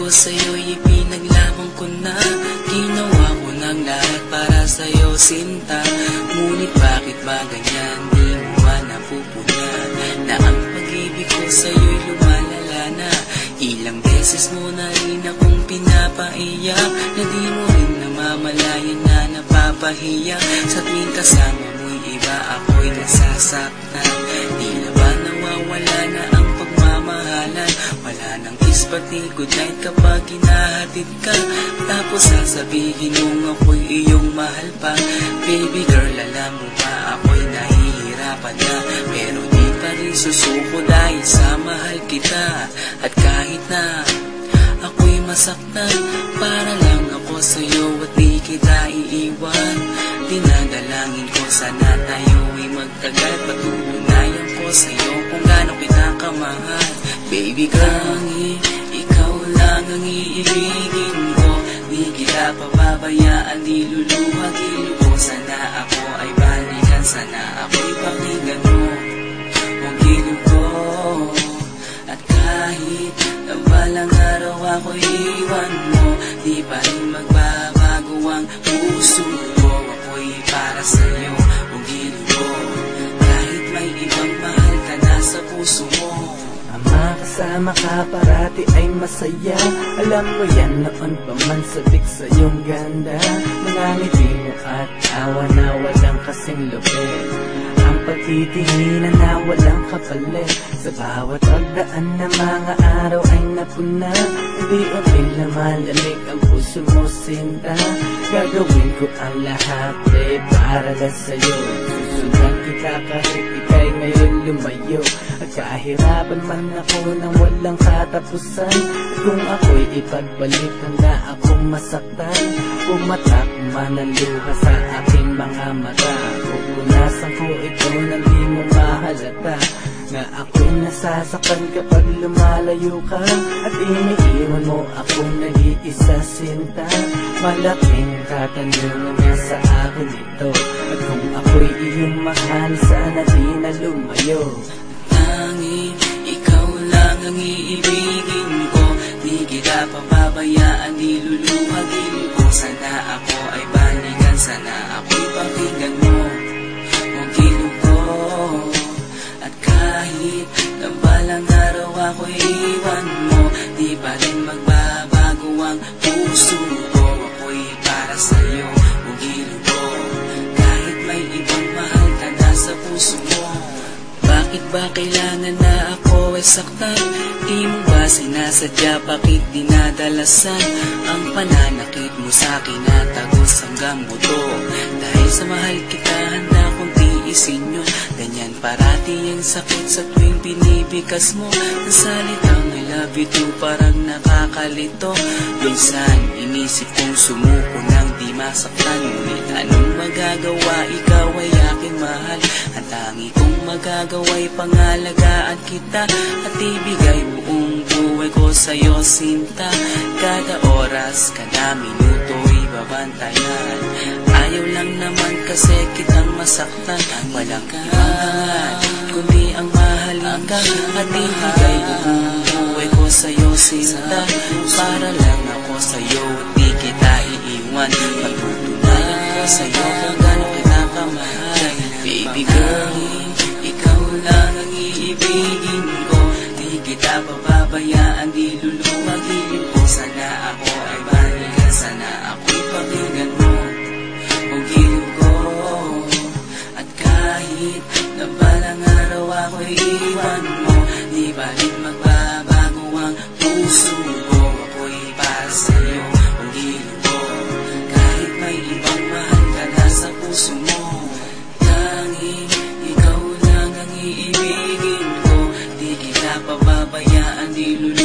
ko sa'yo'y ipinaglaban ko na. Ginawa ko ng lahat para sa'yo, sinta. Ngunit bakit ba ganyan, di mo ba napupunan na ang pag-ibig ko sa'yo'y lumalala na? Ilang beses mo na rin akong pinapaiyak, na di mo rin namamalayan na napapahiya. Sa tuwing kasama mo'y iba, ako'y nasasaktan. Di na ba nawawala na ang pagmamahalan? Wala nang kiss pati good night kapag hinahatid ka. Tapos sasabihin mong ako'y iyong mahal pa. Baby girl, alam mo ba ako'y nahihirapan na, pero di pa rin susuko dahil sa mahal kita. At kahit na ako'y masaktan, para lang ako sa'yo at di kita iiwan. Dinadalangin ko sana tayo'y magtagal, patutunayan ko sa'yo kung gaano kita kamahal. Baby girl, ikaw lang ang iibigin ko. Di kita pababayaan, di luluhagin ko. Sana ako ay balikan, sana ako'y pakinggan mo ang gilid ko. At kahit na balang araw ako'y iwan mo, di pa rin magbabago ang puso ko. Ako'y para sa'yo, ang gilid ko. Kahit may ibang mahal ka na sa puso mo. Ang makasama ka parati ay masaya. Alam mo yan, noon pa man sabik sa iyong ganda. Mga ngiti mo at awa na walang kasing lupit. Ang pagtitinginan na walang kapalit. Sa bawat pagdaan na mga araw ay napuna. Unti-unti na malamig ang puso mo, sinta. Gagawin ko ang lahat para lang sa'yo. Susundan kita kahit ika'y ngayon lumayo. At kahirapan man ako nang walang katapusan. At kung ako'y ipagbalik, handa akong masaktan. Pumatak man ang luha sa aking mga mata. Pupunasan ko ito nang di mo mahalata, na ako'y nasasaktan kapag lumalayo ka. At iniiwan mo akong nag-iisa, sinta. Malaking katanungan nga sa akin ito. At kung ako'y iyong mahal, sana di na lumayo. Tanging ikaw lang ang iibigin ko. Di kita pababayaan, di luluhagin ko. Sana ako ay balikan, sana ako'y pakinggan mo ang gilid ko. At kahit na balang araw ako'y iwan mo, di pa rin magbabago ang puso ko. Ako'y para sa'yo, ang gilid ko. Kahit may ibang mahal ka na sa puso mo. Bakit ba kailangan na ako ay saktan? Di mo ba sinasadya, bakit dinadalasan ang pananakit mo sa'kin na tagos hanggang buto? Dahil sa mahal kita, handa kong tiisin yun. Ganyan parati ang sakit sa tuwing binibigas mo. Ang salitang I love you too parang nakakalito. Minsan inisip kong sumuko nang di masaktan. Ngunit anong magagawa, ikaw ay aking mahal. Ang tangi kong magagawa'y pangalagaan kita at ibigay buong buhay ko sa'yo, sinta. Kada oras, kada minuto'y babantayan. Ayaw lang naman kasi kitang masaktan. Walang ibangan kundi ang mahalin ka at ibigay buong buhay ko sa'yo, sinta. Para lang ako sa'yo at di kita iiwan. Patutunayan ko sa'yo kung gaano kita kamahal. Baby girl, ikaw lang ang iibigin ko. Di kita pababayaan, di luluwagin ko. Sana ako ay balikan, sana ako'y pakinggan mo ang gilid ko. At kahit na balang araw ako'y iwan mo, di ba rin magbabago ang puso ko. Ako'y para sa'yo, ang gilid ko. Kahit may ibang mahal ka na sa puso mo. Ikaw lang ang iibigin ko. Di kita pababayaan, di luluwagin